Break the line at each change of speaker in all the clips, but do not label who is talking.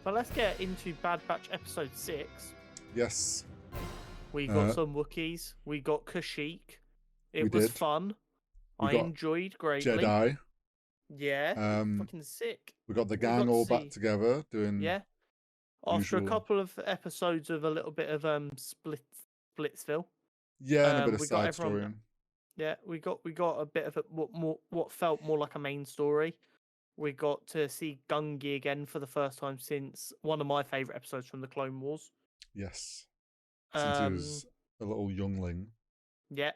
But let's get into Bad Batch episode 6.
Yes.
We got some Wookiees. We got Kashyyyk.
We
It was
did.
fun.
We
I
got
enjoyed greatly.
Jedi.
Yeah, fucking sick.
We got the
We got
gang
to
all
see-
back together doing
Yeah. After a
usual.
couple of episodes of a little bit of Splitsville.
Yeah, and a bit of
we got
side
everyone-
story.
Yeah, we got a bit of what felt more like a main story. We got to see Gungi again for the first time since one of my favorite episodes from the Clone Wars.
Yes. Since he was a little youngling.
Yeah.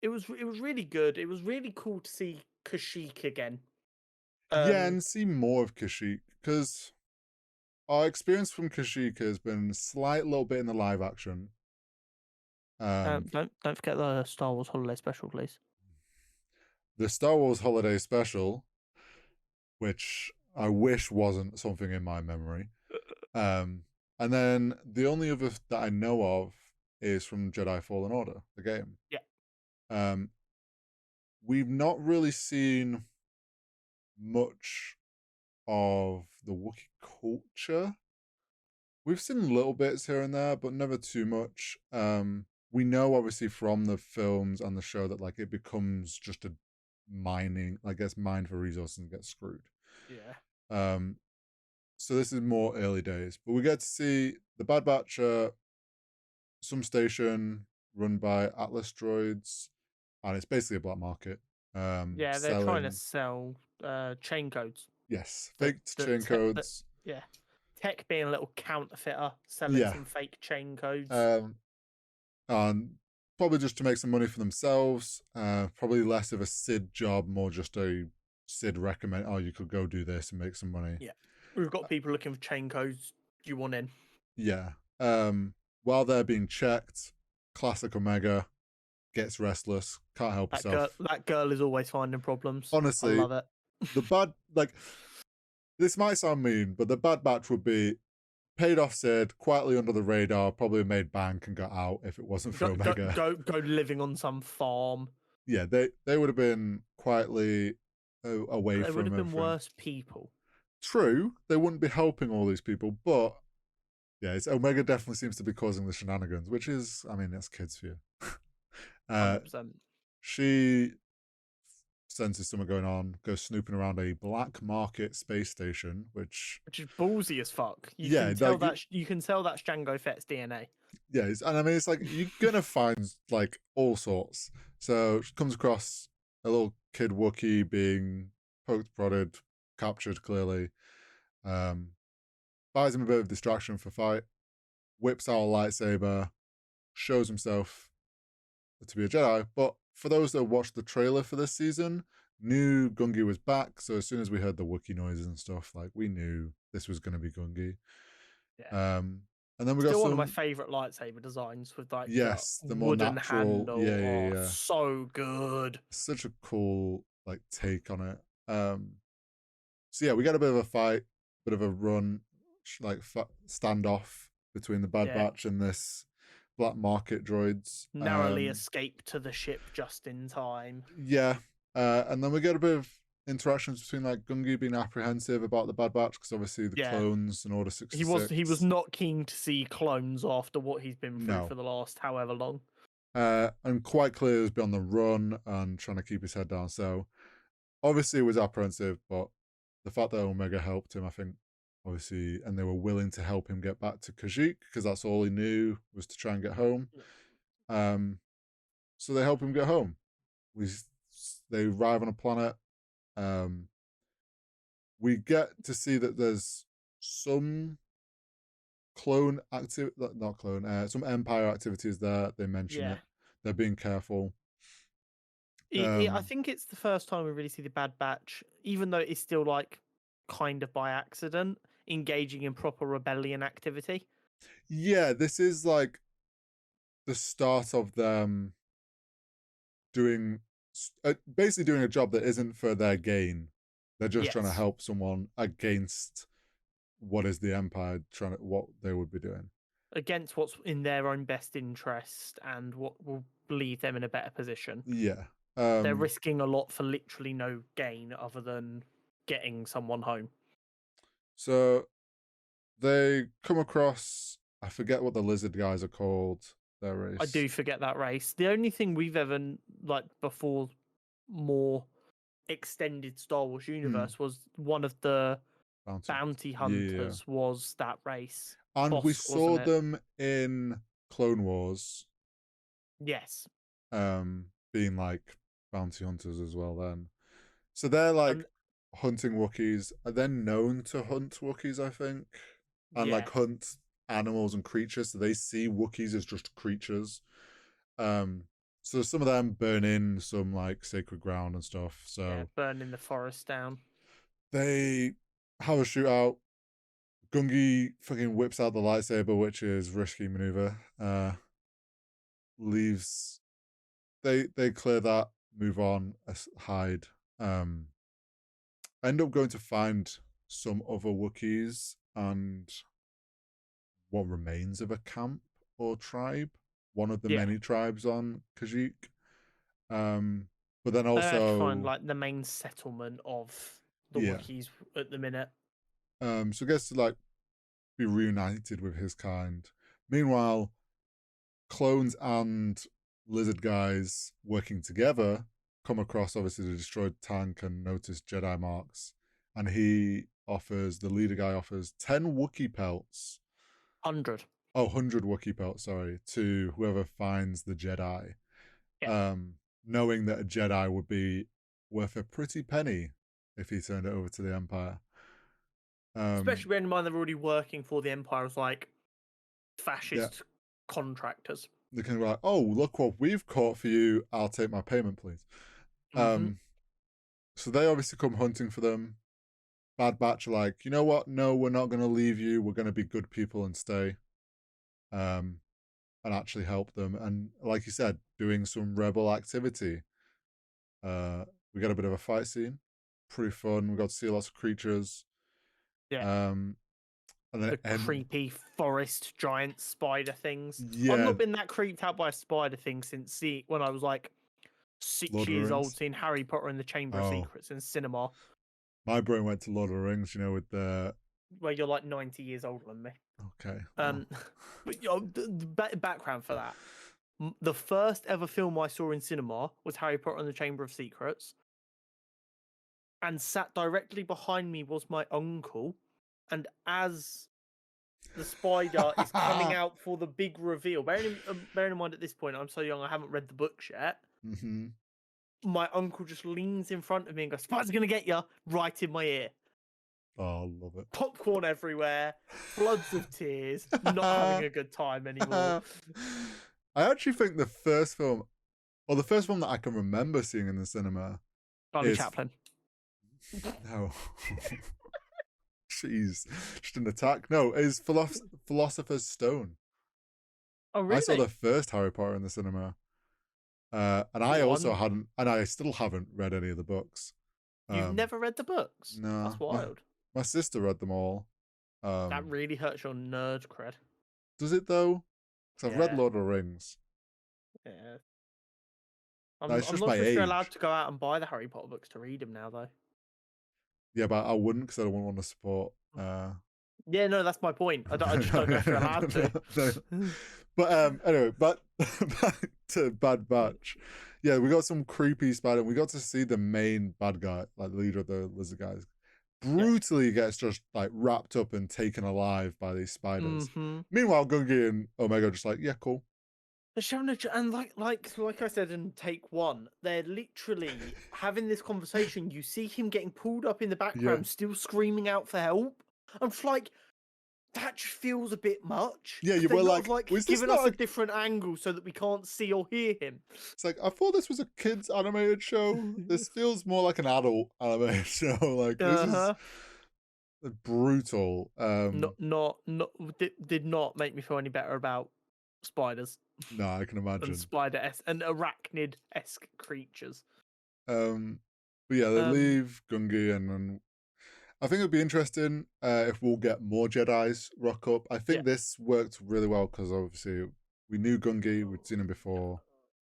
It was really good. It was really cool to see Kashyyyk again.
Yeah, and see more of Kashyyyk, because our experience from Kashyyyk has been a slight little bit in the live action.
Don't forget the Star Wars Holiday Special, please.
The Star Wars Holiday Special, which I wish wasn't something in my memory. And then the only other that I know of is from Jedi Fallen Order, the game.
Yeah.
We've not really seen much of the Wookiee culture. We've seen little bits here and there, but never too much. We know obviously from the films and the show that like it becomes just a mining, I guess, mine for resources and get screwed.
Yeah.
So this is more early days, but we get to see the Bad Batch, some station run by Atlas droids, and it's basically a black market.
Yeah, they're trying to sell chain codes.
Yes, faked chain codes.
Yeah. Tech being a little counterfeiter, selling some fake chain codes.
And probably just to make some money for themselves. Probably less of a Sid job, more just a Sid recommend, oh, you could go do this and make some money.
Yeah. We've got people looking for chain codes. Do you want in?
Yeah. While they're being checked, classic Omega gets restless, can't help herself.
That girl is always finding problems.
Honestly,
I love it.
The bad, like, this might sound mean, but the Bad Batch would be paid off Sid, quietly under the radar, probably made bank and got out if it wasn't for Omega.
Go living on some farm.
Yeah, they would have been quietly away from
They would have been
everything.
worse people.
True, they wouldn't be helping all these people, but yeah, Omega definitely seems to be causing the shenanigans, which is, I mean, that's kids for you.
100%.
She senses something going on, goes snooping around a black market space station, which
is ballsy as fuck. You can tell that's Jango Fett's DNA.
Yeah, and I mean, it's like you're gonna find like all sorts. So she comes across a little kid Wookiee being poked, prodded, captured clearly. Buys him a bit of distraction for fight, whips out a lightsaber, shows himself to be a Jedi. But for those that watched the trailer for this season, knew Gungi was back. So as soon as we heard the Wookiee noises and stuff, like we knew this was going to be Gungi.
Yeah.
And then we got
one of my favorite lightsaber designs with like
the more
wooden
natural
handle.
Yeah.
So good.
Such a cool like take on it. So yeah, we got a bit of a fight, bit of a run, like standoff between the Bad Batch and this black market droids.
Narrowly escape to the ship just in time.
Yeah, and then we get a bit of interactions between like Gungi being apprehensive about the Bad Batch because obviously the clones and Order 66.
He was not keen to see clones after what he's been through for the last however long.
And quite clear he was on the run and trying to keep his head down. So obviously it was apprehensive, but the fact that Omega helped him, I think, obviously, and they were willing to help him get back to Kashyyyk because that's all he knew was to try and get home. So they help him get home. They arrive on a planet. We get to see that there's some clone activity, not clone, some Empire activities there. They mention it. They're being careful.
I think it's the first time we really see the Bad Batch, even though it's still like kind of by accident, engaging in proper rebellion activity.
Yeah, this is like the start of them doing basically doing a job that isn't for their gain. They're just trying to help someone against what is the Empire what they would be doing.
Against what's in their own best interest and what will leave them in a better position.
Yeah.
They're risking a lot for literally no gain other than getting someone home.
So they come across. I forget what the lizard guys are called. Their
I
race.
do forget that race. The only thing we've ever like before more extended Star Wars
Mm,
universe was one of the
bounty.
bounty
Yeah,
hunters was that race.
and we
Bosk, wasn't
saw
it?
them in Clone Wars,
Yes.
being like bounty hunters as well. Then, so they're like
And
hunting Wookiees. Are they known to hunt Wookiees? I think, and
yeah,
like hunt animals and creatures. So they see Wookiees as just creatures. Um, so some of them burn in some like sacred ground and stuff.
yeah,
So
burning the forest down.
they have a shootout. Gungi fucking whips out the lightsaber, which is risky maneuver. Leaves. They clear that, move on, hide. Um, End up going to find some other Wookiees and what remains of a camp or tribe, one of the
Yeah.
many tribes on Kashyyyk. Um, but then
I have to find
also,
like the main settlement of the
yeah.
Wookiees at the minute.
So gets to like be reunited with his kind. Meanwhile, clones and lizard guys working together come across obviously the destroyed tank and notice Jedi marks. And the leader guy offers 10 Wookiee pelts.
100.
Oh, 100 Wookiee pelts, sorry, to whoever finds the Jedi.
Yeah.
Um, Knowing that a Jedi would be worth a pretty penny if he turned it over to the Empire. Um,
Especially bearing in mind they're already working for the Empire as like
yeah,
fascist contractors.
they can be like, oh, look what we've caught for you. I'll take my payment, please.
Mm-hmm.
So they obviously come hunting for them. Bad Batch are like, you know what? No, we're not going to leave you. We're going to be good people and stay, um, and actually help them. And like you said, doing some rebel activity. We got a bit of a fight scene, pretty fun. We got to see lots of creatures.
Yeah.
Um, and then
The
end,
creepy forest giant spider things. I've
yeah,
not been that creeped out by a spider thing since when I was like six
Lord of the
years old,
Rings.
seeing Harry Potter and the Chamber of
Oh,
Secrets in cinema,
my brain went to Lord of the Rings. You know, with the
where you're like 90 years older than me.
okay, well,
But the background for that. The first ever film I saw in cinema was Harry Potter and the Chamber of Secrets, and sat directly behind me was my uncle. And as the spider is coming out for the big reveal, bearing in mind at this point I'm so young I haven't read the books yet.
mm-hmm.
My uncle just leans in front of me and goes, "Spider's gonna get you!" right in my ear.
Oh, love it.
Popcorn everywhere, floods of tears, not having a good time anymore.
I actually think the first film, or the first film that I can remember seeing in the cinema,
Charlie
is
Chaplin.
no, jeez, just an attack. No, is Philosopher's Stone.
Oh
I saw
really?
the first Harry Potter in the cinema, and I
Oh,
also hadn't, and I still haven't read any of the books.
you've
Um,
never read the books?
no,
That's wild.
my sister read them all.
That really hurts your nerd cred.
Does it though? Because I've read
Yeah,
Lord of the Rings.
yeah.
No,
I'm
it's
I'm
just
not
my
sure if you're allowed
age.
to go out and buy the Harry Potter books to read them now, though.
Yeah, but I wouldn't because I don't want to support.
Yeah, no, that's my point. I just don't know if you're allowed to.
No. But anyway, but back to Bad Batch. Yeah, we got some creepy spider. We got to see the main bad guy, like the leader of the lizard guys,
Yeah.
brutally gets just like wrapped up and taken alive by these spiders.
Mm-hmm.
Meanwhile, Gungi and Omega are just like, yeah, cool.
They're showing and like I said in take one, they're literally having this conversation. You see him getting pulled up in the
Yeah,
background, still screaming out for help. I'm just like, that just feels a bit much.
yeah.
Could
You
they
were
not have
like,
like
was this
given
not
us a
a?
different angle so that we can't see or hear him?
It's like I thought this was a kids animated show. This feels more like an adult animated show. Like this
Uh
is
huh.
brutal.
Not did not make me feel any better about spiders
No, I can
and
imagine.
spider and arachnid esque creatures.
Um, but yeah, they
Um,
leave Gungi, and then I think it'd be interesting if we'll get more Jedi's rock up. I
yeah.
think this worked really well because obviously we knew Gungi, we'd seen him before.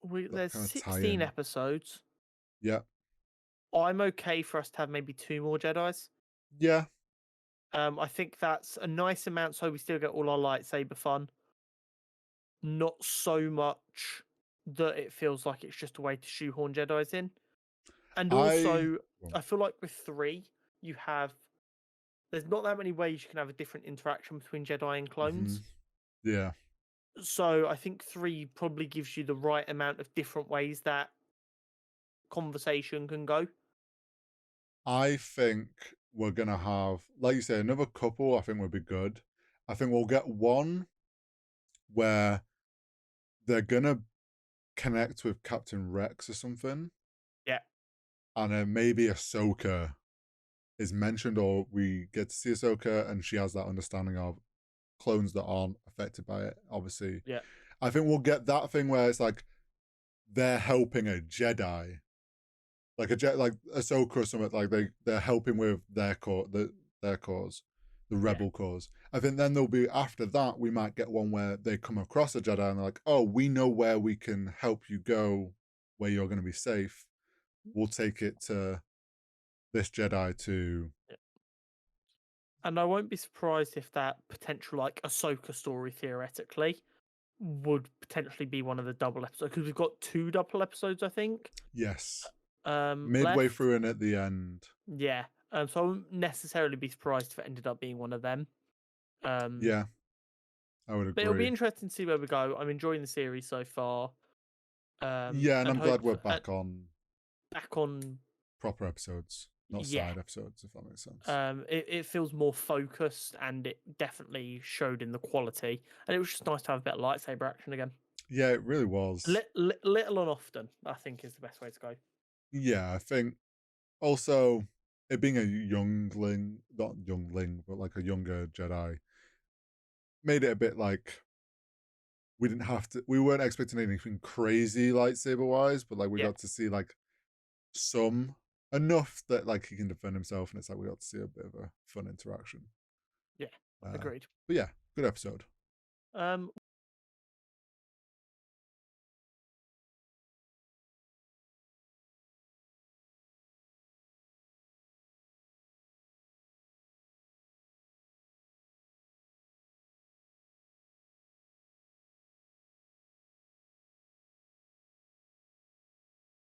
That
There's
kind of tie
16
in.
episodes.
Yeah,
I'm okay for us to have maybe two more Jedi's.
yeah.
I think that's a nice amount, so we still get all our lightsaber fun. Not so much that it feels like it's just a way to shoehorn Jedi's in. And
I
also, I feel like with 3, you have there's not that many ways you can have a different interaction between Jedi and
mhm,
clones.
yeah.
So I think 3 probably gives you the right amount of different ways that conversation can go.
I think we're gonna have, like you say, another couple. I think would be good. I think we'll get one where they're gonna connect with Captain Rex or something,
Yeah,
and then maybe Ahsoka is mentioned, or we get to see Ahsoka, and she has that understanding of clones that aren't affected by it. Obviously,
yeah,
I think we'll get that thing where it's like they're helping a Jedi, like like Ahsoka or something. Like they're helping with their cause, the
yeah.
rebel cause. I think then there'll be, after that we might get one where they come across a Jedi and they're like, oh, we know where we can help you go, where you're going to be safe. We'll take it to this Jedi to.
Yeah. And I won't be surprised if that potential like Ahsoka story theoretically would potentially be one of the double episodes because we've got 2 double episodes, I think,
Yes, midway
left.
through and at the end.
Yeah. So I wouldn't necessarily be surprised if it ended up being one of them. Um,
Yeah, I would
but it'll be
agree.
interesting to see where we go. I'm enjoying the series so far.
Yeah, and
And
I'm glad
hope
we're back on
back on.
proper episodes, not
Yeah.
side episodes, if that makes sense.
It feels more focused, and it definitely showed in the quality. And it was just nice to have a bit of lightsaber action again.
Yeah, it really was.
Little and often, I think, is the best way to go.
Yeah, I think also it being a youngling, not youngling, but like a younger Jedi, made it a bit like we didn't have to, we weren't expecting anything crazy lightsaber wise, but like we
Yeah,
got to see like some, enough that like he can defend himself, and it's like we got to see a bit of a fun interaction.
yeah,
Uh,
agreed.
but yeah, good episode.
Um,